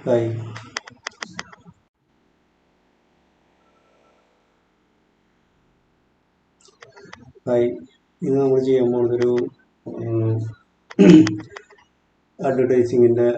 Hi. Hi. ഇത് നമ്മൾ ചെയ്യാൻ പോകുന്നതൊരു അഡ്വർടൈസിങ്ങിൻ്റെ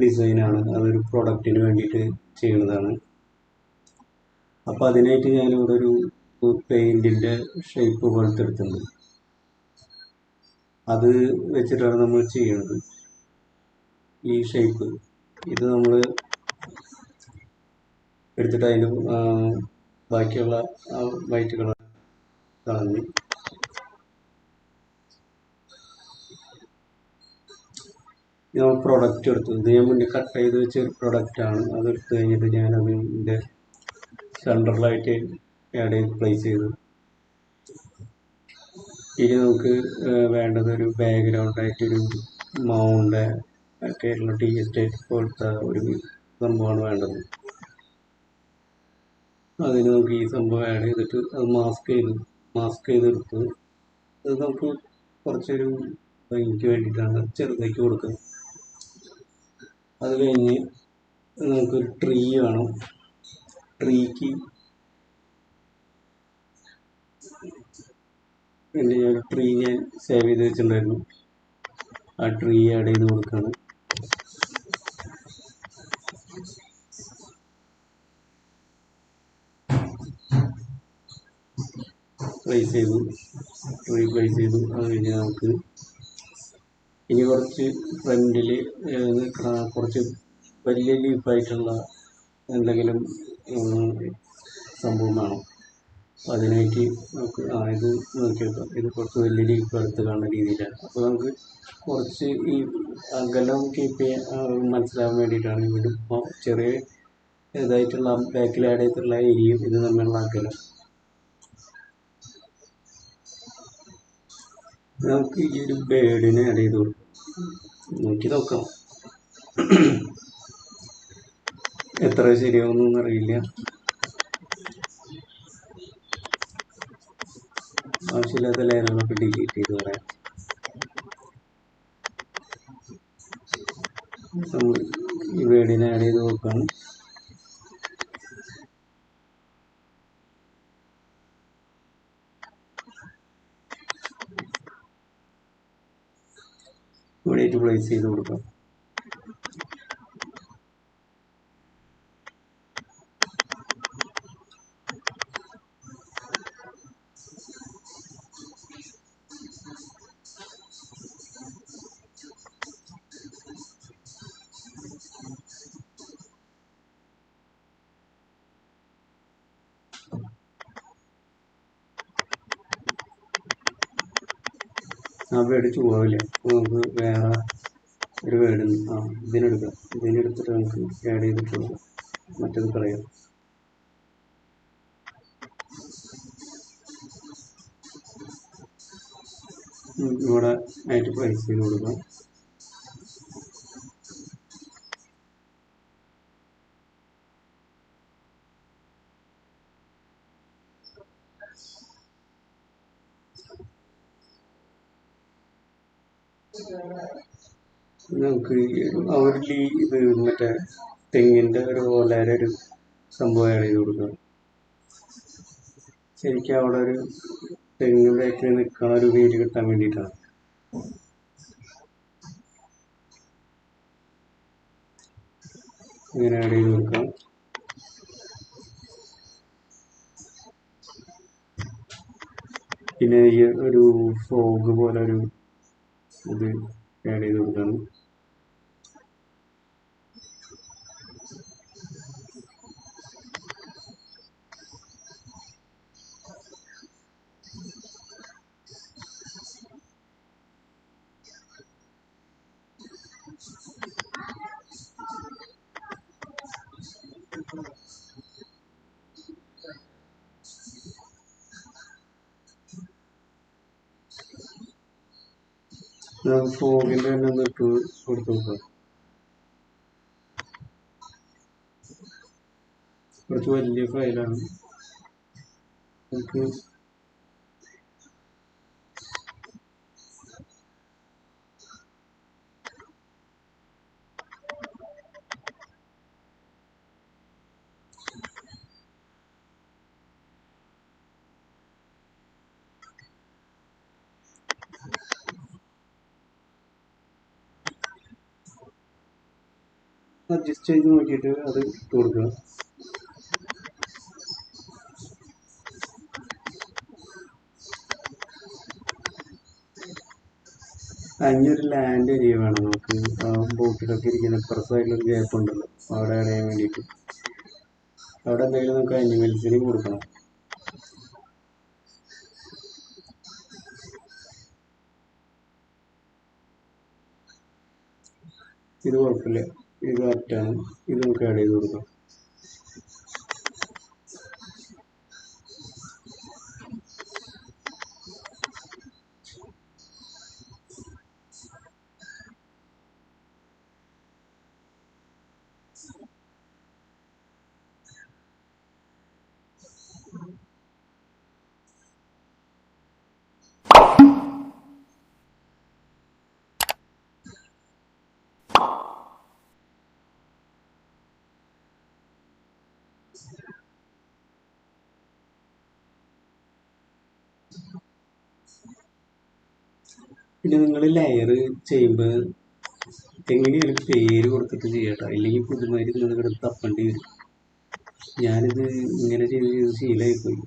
ഡിസൈനാണ്. അതൊരു പ്രൊഡക്റ്റിന് വേണ്ടിയിട്ട് ചെയ്യുന്നതാണ്. അപ്പോൾ അതിനായിട്ട് ഞാനിവിടെ ഒരു പെയിൻറ്റിൻ്റെ ഷേപ്പ് പോലത്തെ എടുത്തിട്ടുണ്ട്. അത് വെച്ചിട്ടാണ് നമ്മൾ ചെയ്യുന്നത്. ഈ ഷേപ്പ് ഇത് നമ്മൾ എടുത്തിട്ട് അതിൻ്റെ ബാക്കിയുള്ള വൈറ്റ് കളർ കളഞ്ഞ് ഞാൻ പ്രൊഡക്റ്റ് എടുത്തു. ഇത് ഞാൻ മുന്നേ കട്ട് ചെയ്ത് വെച്ച ഒരു പ്രൊഡക്റ്റാണ്. അതെടുത്ത് കഴിഞ്ഞിട്ട് ഞാനത് ഇതിൻ്റെ സെൻട്രലായിട്ട് ആഡ് ചെയ്ത് പ്ലേസ് ചെയ്തു. ഇനി നമുക്ക് വേണ്ടത് ഒരു ബാക്ക്ഗ്രൗണ്ടായിട്ടൊരു മൗണ്ട് കേരള ടീ എസ്റ്റേറ്റ് പോലത്തെ ഒരു സംഭവമാണ് വേണ്ടത്. അതിന് നമുക്ക് ഈ സംഭവം ആഡ് ചെയ്തിട്ട് അത് മാസ്ക് ചെയ്തെടുത്ത് അത് നമുക്ക് കുറച്ചൊരു ഭംഗിക്ക് വേണ്ടിയിട്ടാണ് ചെറുതാക്കി കൊടുക്കുന്നത്. അത് കഴിഞ്ഞ് നമുക്കൊരു ട്രീ വേണം. ട്രീക്ക് പിന്നെ ഒരു ട്രീ ഞാൻ സേവ് ചെയ്ത് വെച്ചിട്ടുണ്ടായിരുന്നു. ആ ട്രീ ആഡ് ചെയ്ത് കൊടുക്കുകയാണ്. ട്രീ പ്ലേസ് ചെയ്തു. അത് കഴിഞ്ഞ് നമുക്ക് ഇനി കുറച്ച് ഫ്രണ്ടിൽ കുറച്ച് വലിയ ലീഫായിട്ടുള്ള എന്തെങ്കിലും സംഭവം വേണം. അപ്പോൾ അതിനായിട്ട് നമുക്ക് ഇത് നോക്കി വെക്കാം. ഇത് കുറച്ച് വലിയ ലീഫ് എടുത്ത് കാണുന്ന രീതിയിലാണ്. അപ്പോൾ നമുക്ക് കുറച്ച് ഈ അകലം കീപ്പ് ചെയ്യാൻ മനസ്സിലാവാൻ വേണ്ടിയിട്ടാണ് ഇവിടെ ചെറിയ ഇതായിട്ടുള്ള ബാക്കിൽ ആഡ് ചെയ്തിട്ടുള്ള ഏരിയയും ഇത് തമ്മിലുള്ള അകലം നമുക്ക് ഈ ഒരു ബേഡിനെ ആഡ് ചെയ്ത് കൊടുക്കാം. നോക്കി നോക്കാം എത്ര ശരിയാവുന്നൊന്നും അറിയില്ല. ആവശ്യമില്ലാത്ത ലെയറുകളൊക്കെ ഡിലീറ്റ് ചെയ്ത് പറയാം. നമ്മൾ ഈ ബേഡിനെ ആഡ് ചെയ്ത് നോക്കുകയാണ്. ഇവിടെയായിട്ട് പ്ലേസ് ചെയ്ത് കൊടുക്കാം. ആ ബേഡ് ചൂടാവില്ല. നമുക്ക് വേറെ ഒരു ബേഡ് ഇതിനെടുക്കാം. ഇതിനെടുത്തിട്ട് നമുക്ക് ആഡ് ചെയ്തിട്ട് കൊടുക്കാം. മറ്റേത് കളയാം. ഇവിടെ ആയിട്ട് പ്ലേസ് ചെയ്ത് കൊടുക്കാം. നമുക്ക് അവരിൽ ഇത് മറ്റേ തെങ്ങിൻ്റെ ഒരു ഓലയുടെ ഒരു സംഭവം ആഡ് ചെയ്ത് കൊടുക്കാം. ശരിക്കും അവിടെ ഒരു തെങ്ങ് ബാക്കിൽ നിൽക്കണ ഒരു വീട് കിട്ടാൻ വേണ്ടിയിട്ടാണ്. ഇങ്ങനെ ആഡ് ചെയ്ത് കൊടുക്കാം. പിന്നെ ഈ ഒരു ഫോഗ് പോലെ ഒരു ഇത് ആഡ് ചെയ്ത് കൊടുക്കണം. ഫോഗിൻ്റെ തന്നെ ഒന്ന് ഇട്ട് കൊടുത്ത് നോക്കാം. കുറച്ച് വലിയ ഫയലാണ്. നമുക്ക് അഡ്ജസ്റ്റ് ചെയ്ത് നോക്കിയിട്ട് അത് ഇട്ട് കൊടുക്കുക. അതിനൊരു ലാൻഡ് ഏരിയ വേണം നമുക്ക്. ആ ബോട്ടിലൊക്കെ ഇരിക്കുന്ന ഇപ്പുറത്തെ സൈഡിലൊരു ഗ്യാപ്പ് ഉണ്ടല്ലോ, അവിടെ അടയാൻ വേണ്ടിയിട്ട് അവിടെ എന്തെങ്കിലും നമുക്ക് അനിമൽസിന് കൊടുക്കണം. ഇത് കുഴപ്പമില്ല, ഇത് കറക്റ്റാണ്. ഇത് നമുക്ക് ആഡ് ചെയ്ത് കൊടുക്കാം. പിന്നെ നിങ്ങൾ ലെയർ ചെയ്യുമ്പോൾ എങ്ങനെയാണ് പേര് കൊടുത്തിട്ട് ചെയ്യട്ടോ, ഇല്ലെങ്കിൽ പുതുമാതിരി നിങ്ങൾ കിടന്ന് തപ്പേണ്ടി വരും. ഞാനിത് ഇങ്ങനെ ചെയ്ത് ചെയ്ത് ശീലമായിപ്പോയി.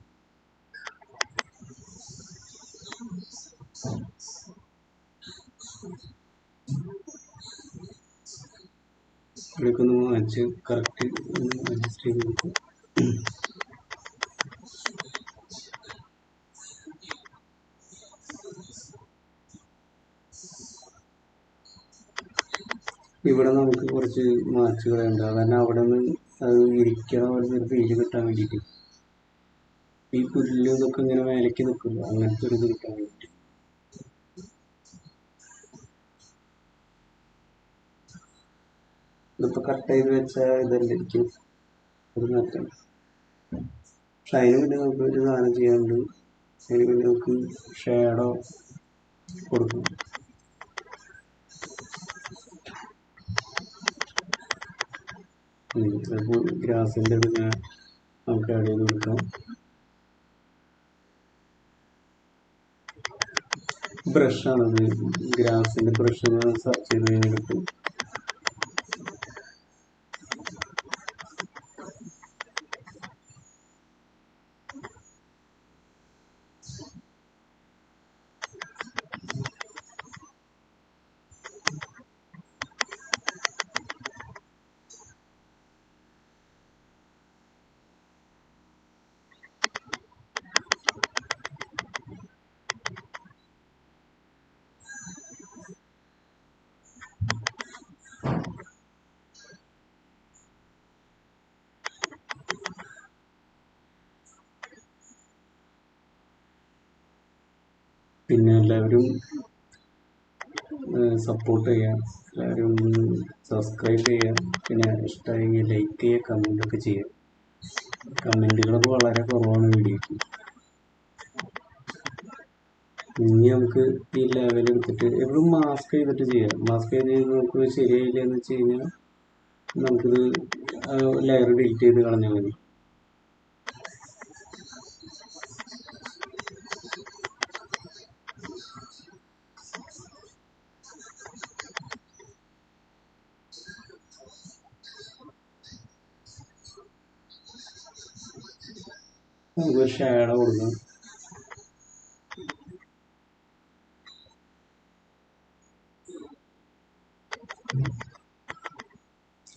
ഇവിടേക്ക് ഒന്ന് മാച്ച് കറക്റ്റ് അഡ്ജസ്റ്റ് ചെയ്ത് കൊടുക്കും. ഇവിടെ നമുക്ക് കുറച്ച് മാച്ചുകളുണ്ട്, കാരണം അവിടെ നിന്ന് അത് ഇരിക്കണ പോലത്തെ ഒരു ഫീല് കിട്ടാൻ വേണ്ടിയിട്ട് ഈ പുല്ല് ഇതൊക്കെ ഇങ്ങനെ മേലേക്ക് നിൽക്കുമല്ലോ, അങ്ങനത്തെ ഒരു ഇത് കിട്ടാൻ വേണ്ടിയിട്ട്. ഇതിപ്പോൾ കട്ട് ചെയ്ത് വെച്ച ഇതല്ലായിരിക്കും ഒരു മാറ്റം. പക്ഷെ അതിന് വേണ്ടി നമുക്ക് ഒരു സാധനം ചെയ്യാനുണ്ട്. അതിന് വേണ്ടി നമുക്ക് ഷാഡോ കൊടുക്കും. അപ്പോൾ ഗ്രാസിൻ്റെ പിന്നെ നമുക്ക് ആഡ് ചെയ്ത് കൊടുക്കാം. ബ്രഷാണത്, ഗ്രാസിൻ്റെ ബ്രഷ് സെർച്ച് ചെയ്ത് കഴിഞ്ഞാൽ കിട്ടും. പിന്നെ എല്ലാവരും സപ്പോർട്ട് ചെയ്യാം, എല്ലാവരും സബ്സ്ക്രൈബ് ചെയ്യാം, പിന്നെ ഇഷ്ടമായെങ്കിൽ ലൈക്ക് ചെയ്യുക, കമൻറ്റൊക്കെ ചെയ്യാം. കമൻറ്റുകളൊക്കെ വളരെ കുറവാണ് വീഡിയോയ്ക്ക്. ഇനി നമുക്ക് ഈ ലെവൽ എടുത്തിട്ട് എപ്പോഴും മാസ്ക് ചെയ്തിട്ട് ചെയ്യാം. മാസ്ക് ചെയ്ത് നമുക്ക് ശരിയായില്ല എന്ന് വെച്ച് കഴിഞ്ഞാൽ നമുക്കിത് ലെയർ ഡിലീറ്റ് ചെയ്ത് കളഞ്ഞാൽ മതി. നമുക്ക് ഷാഡോ കൊടുക്കാം.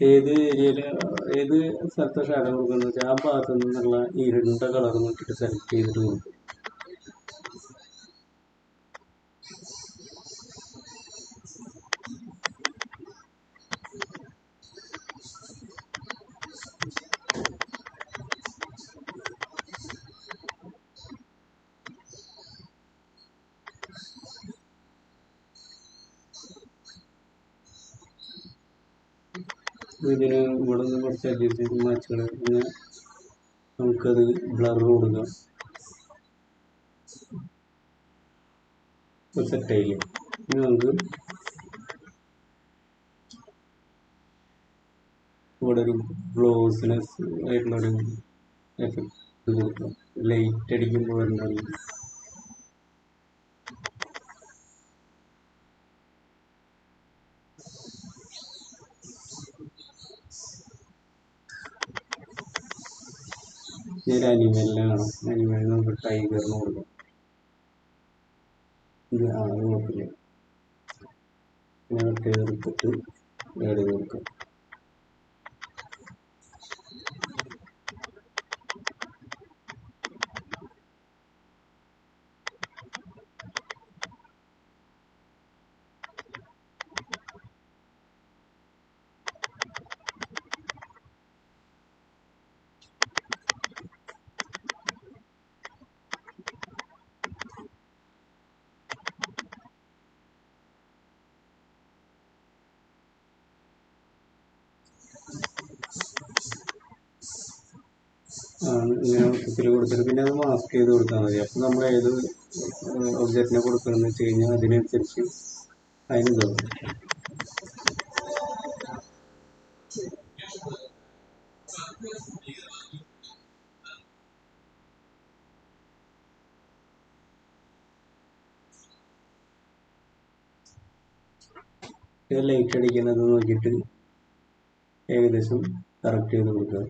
ഏത് ഏരിയയിൽ ഏത് സ്ഥലത്തെ ഷാഡോ കൊടുക്കുന്നത് വെച്ചാൽ ആ ഭാഗത്തു നിന്നുള്ള ഇരുണ്ട കളർ നോക്കിയിട്ട് സെലക്ട് ചെയ്തിട്ട് കൊടുക്കും. ഇതിന് ഇവിടെ നിന്ന് കുറച്ച് അഡ്ജസ്റ്റ് ചെയ്ത് മാച്ചുകൾ പിന്നെ നമുക്കത് ബ്ലർ കൊടുക്കാം. സെറ്റായില്ലേ? ഇനി നമുക്ക് ഇവിടെ ഒരു ഗ്ലോസിനെസ് ആയിട്ടുള്ളൊരു എഫക്റ്റ് കൊടുക്കാം. ലൈറ്റ് അടിക്കുമ്പോൾ എന്താണ് ഒരു അനിമലിനെ കാണാം. അനിമലിന് നമുക്ക് ടൈഗറിന് കൊടുക്കാം. ഇത് കുഴപ്പമില്ല. പിന്നെ എടുത്തിട്ട് ആഡ് ചെയ്ത് കൊടുക്കാം. ഇങ്ങനെ ഒത്തിരി കൊടുത്തിട്ട് പിന്നെ അത് മാസ്ക് ചെയ്ത് കൊടുത്താൽ മതി. അപ്പം നമ്മൾ ഏത് ഒബ്ജക്റ്റിനെ കൊടുക്കണമെന്ന് വെച്ച് കഴിഞ്ഞാൽ അതിനനുസരിച്ച് അതിനുണ്ടാവും. ഇത് ലൈറ്റ് അടിക്കുന്നത് നോക്കിയിട്ട് ഏകദേശം കറക്റ്റ് ചെയ്ത് കൊടുക്കുക.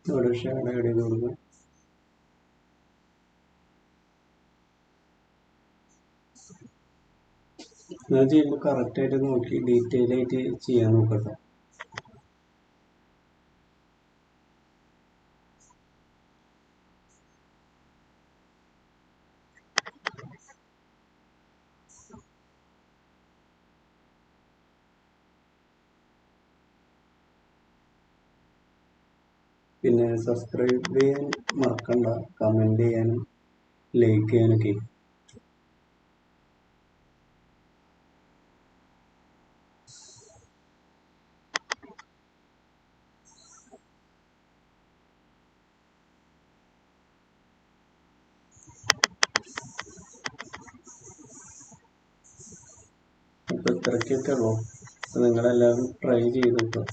ഒരു ഷേഡ് ആഡ് ചെയ്ത് കൊടുക്കുക. ഞാൻ ചെയ്യുമ്പോൾ കറക്റ്റായിട്ട് നോക്കി ഡീറ്റെയിൽ ആയിട്ട് ചെയ്യാൻ നോക്കട്ടെ. പിന്നെ സബ്സ്ക്രൈബ് ചെയ്യാൻ മറക്കണ്ട, കമൻറ്റ് ചെയ്യാനും ലൈക്ക് ചെയ്യാനൊക്കെ. അപ്പോൾ ഇത്രയ്ക്കൊക്കെ ഉള്ളൂ. അപ്പോൾ നിങ്ങളെല്ലാവരും ട്രൈ ചെയ്ത് നോക്കുക.